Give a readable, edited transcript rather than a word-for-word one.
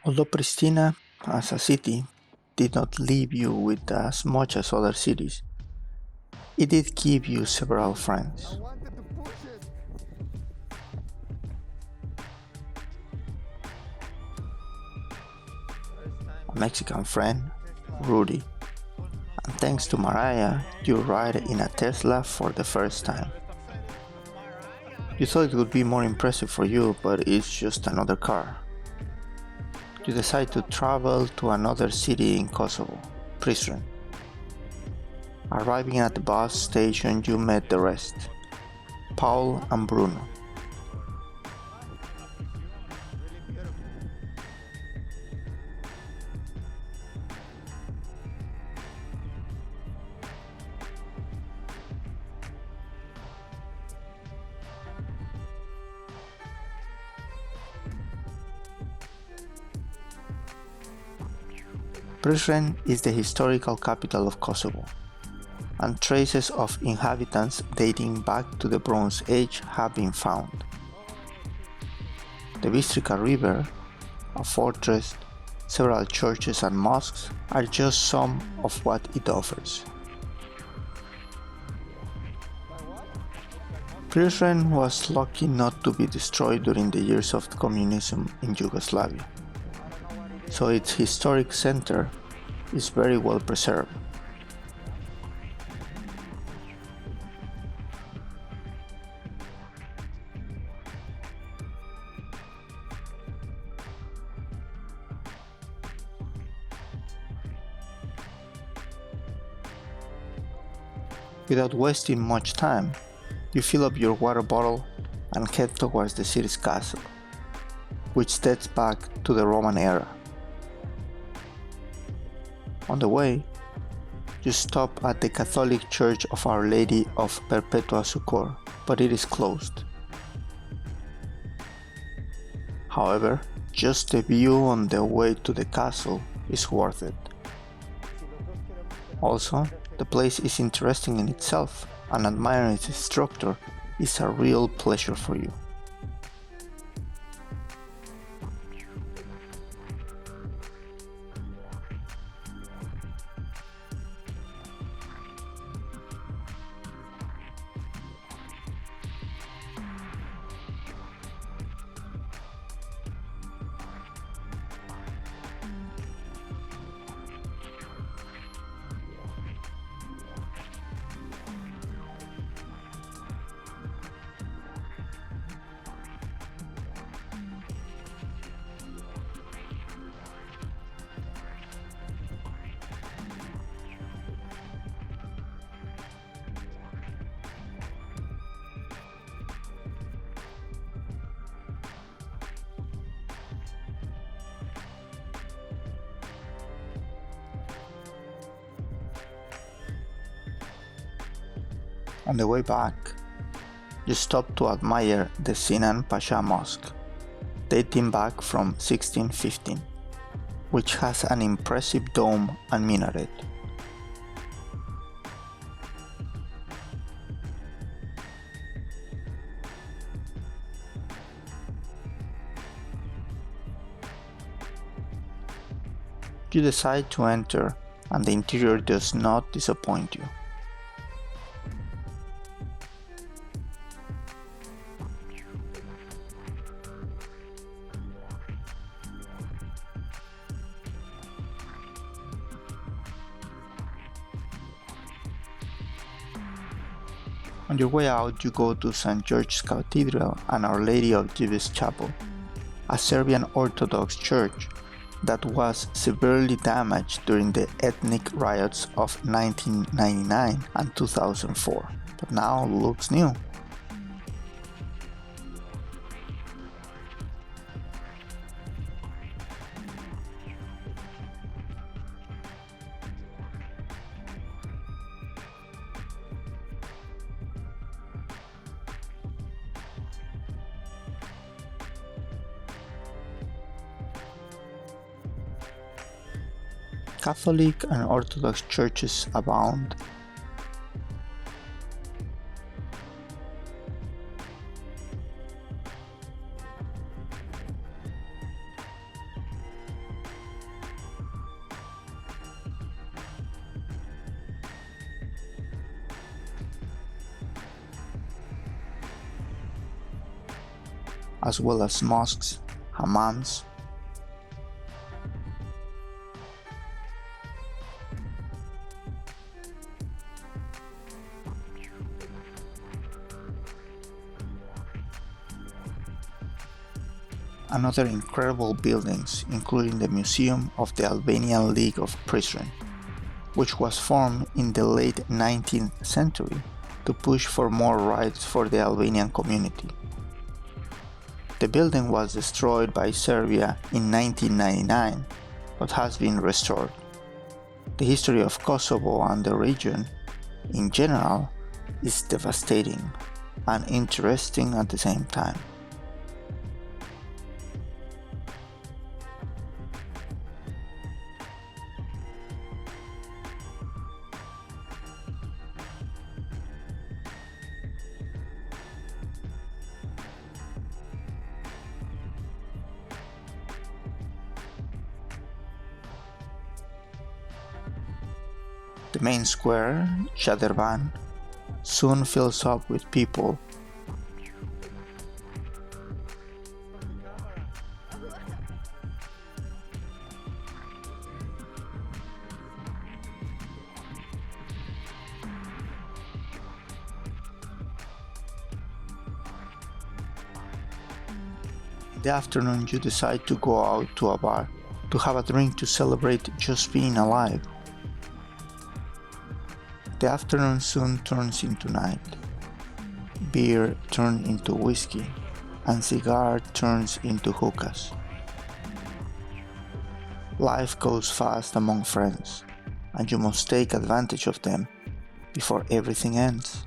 Although Pristina, as a city, did not leave you with as much as other cities, it did give you several friends. A Mexican friend, Rudy, and thanks to Mariah, you ride in a Tesla for the first time. You thought it would be more impressive for you, but it's just another car. You decide to travel to another city in Kosovo, Prizren. Arriving at the bus station, you met the rest, Paul and Bruno. Prizren is the historical capital of Kosovo, and traces of inhabitants dating back to the Bronze Age have been found. The Bistrica River, a fortress, several churches and mosques are just some of what it offers. Prizren was lucky not to be destroyed during the years of communism in Yugoslavia, so its historic center is very well preserved. Without wasting much time, you fill up your water bottle and head towards the city's castle, which dates back to the Roman era. On the way, you stop at the Catholic Church of Our Lady of Perpetua Succor, but it is closed. However, just the view on the way to the castle is worth it. Also, the place is interesting in itself, and admiring its structure is a real pleasure for you. On the way back, you stop to admire the Sinan Pasha Mosque, dating back from 1615, which has an impressive dome and minaret. You decide to enter, and the interior does not disappoint you. On your way out, you go to St. George's Cathedral and Our Lady of Dives Chapel, a Serbian Orthodox church that was severely damaged during the ethnic riots of 1999 and 2004, but now looks new. Catholic and Orthodox churches abound. as well as mosques, hammams. And other incredible buildings, including the Museum of the Albanian League of Prizren, which was formed in the late 19th century to push for more rights for the Albanian community. The building was destroyed by Serbia in 1999, but has been restored. The history of Kosovo and the region, in general, is devastating and interesting at the same time. The main square, Shadrban, soon fills up with people. In the afternoon you decide to go out to a bar to have a drink to celebrate just being alive. The afternoon soon turns into night. Beer turns into whiskey, and cigar turns into hookahs. Life goes fast among friends, and you must take advantage of them before everything ends.